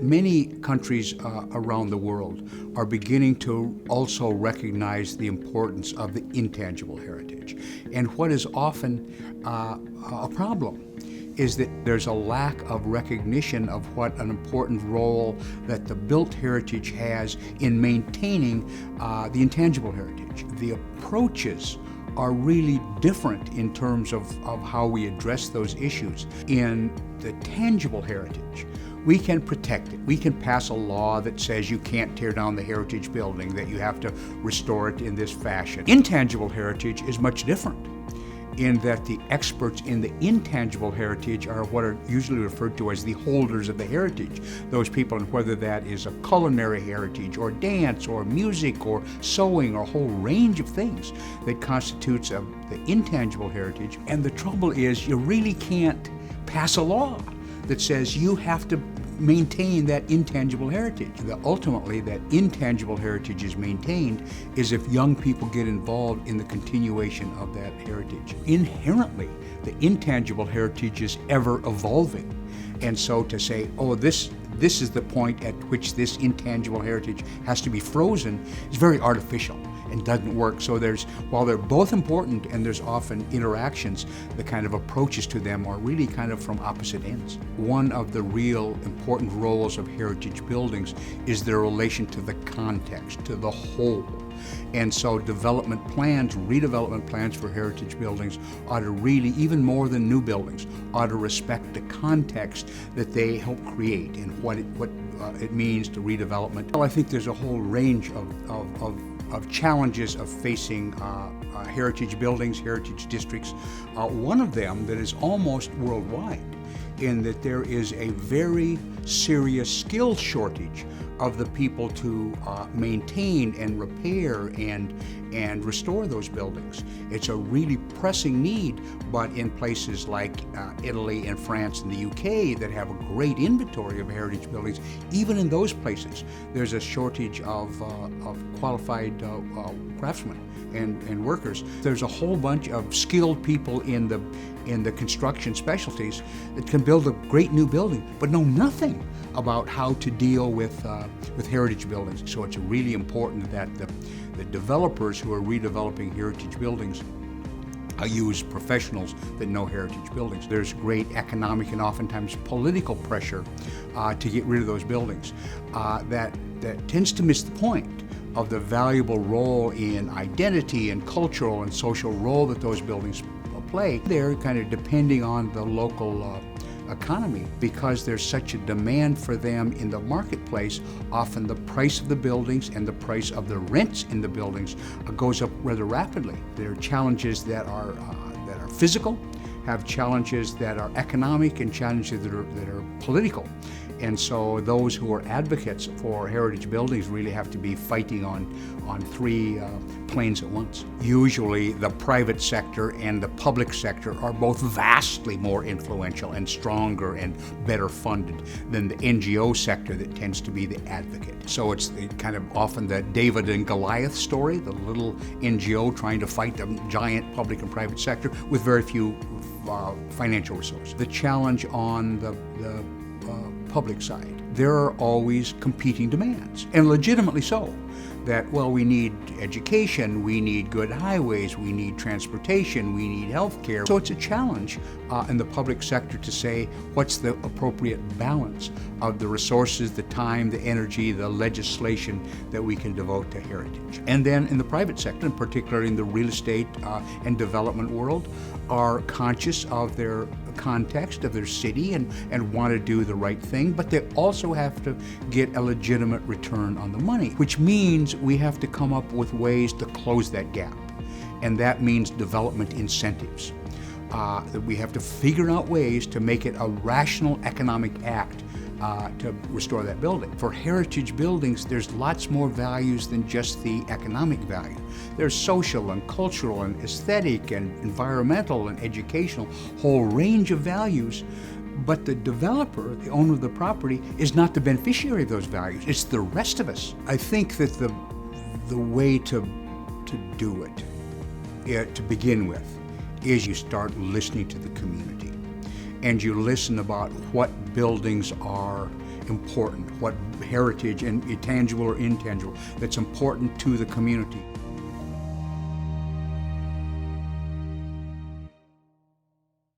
Many countries around the world are beginning to also recognize the importance of the intangible heritage. And what is often a problem is that there's a lack of recognition of what an important role that the built heritage has in maintaining the intangible heritage. The approaches are really different in terms of how we address those issues. In the tangible heritage, we can protect it. We can pass a law that says you can't tear down the heritage building, that you have to restore it in this fashion. Intangible heritage is much different in that the experts in the intangible heritage are what are usually referred to as the holders of the heritage. Those people, and whether that is a culinary heritage or dance or music or sewing or a whole range of things that constitutes the intangible heritage. And the trouble is you really can't pass a law that says you have to maintain that intangible heritage. Ultimately, that intangible heritage is maintained is if young people get involved in the continuation of that heritage. Inherently, the intangible heritage is ever evolving. And so to say, oh, this is the point at which this intangible heritage has to be frozen is very artificial and doesn't work. So while they're both important and there's often interactions, the kind of approaches to them are really kind of from opposite ends. One of the real important roles of heritage buildings is their relation to the context, to the whole. And so development plans, redevelopment plans for heritage buildings ought to really, even more than new buildings, ought to respect the context that they help create and what it means to redevelopment. Well, I think there's a whole range of challenges of facing heritage buildings, heritage districts. One of them that is almost worldwide, in that there is a very serious skill shortage of the people to maintain and repair and restore those buildings. It's a really pressing need, but in places like Italy and France and the UK that have a great inventory of heritage buildings, even in those places, there's a shortage of qualified craftsmen and workers. There's a whole bunch of skilled people in the construction specialties that can build a great new building, but know nothing about how to deal with heritage buildings. So it's really important that the developers who are redeveloping heritage buildings use professionals that know heritage buildings. There's great economic and oftentimes political pressure to get rid of those buildings that tends to miss the point of the valuable role in identity and cultural and social role that those buildings play. They're kind of depending on the local economy. Because there's such a demand for them in the marketplace, often the price of the buildings and the price of the rents in the buildings goes up rather rapidly. There are challenges that are physical, have challenges that are economic, and challenges that are political. And so those who are advocates for heritage buildings really have to be fighting on three planes at once. Usually the private sector and the public sector are both vastly more influential and stronger and better funded than the NGO sector that tends to be the advocate. So it's kind of often the David and Goliath story, the little NGO trying to fight the giant public and private sector with very few financial resources. The challenge on the public side, there are always competing demands, and legitimately so. That, well, we need education, we need good highways, we need transportation, we need health care. So it's a challenge in the public sector to say what's the appropriate balance of the resources, the time, the energy, the legislation that we can devote to heritage. And then in the private sector, and particularly in the real estate and development world, are conscious of their context, of their city, and want to do the right thing, but they also have to get a legitimate return on the money, which means we have to come up with ways to close that gap. And that means development incentives. That we have to figure out ways to make it a rational economic act to restore that building. For heritage buildings, there's lots more values than just the economic value. There's social and cultural and aesthetic and environmental and educational, whole range of values. But the developer, the owner of the property, is not the beneficiary of those values. It's the rest of us. I think that the way to do it, to begin with, is you start listening to the community. And you listen about what buildings are important, what heritage, and tangible or intangible, that's important to the community.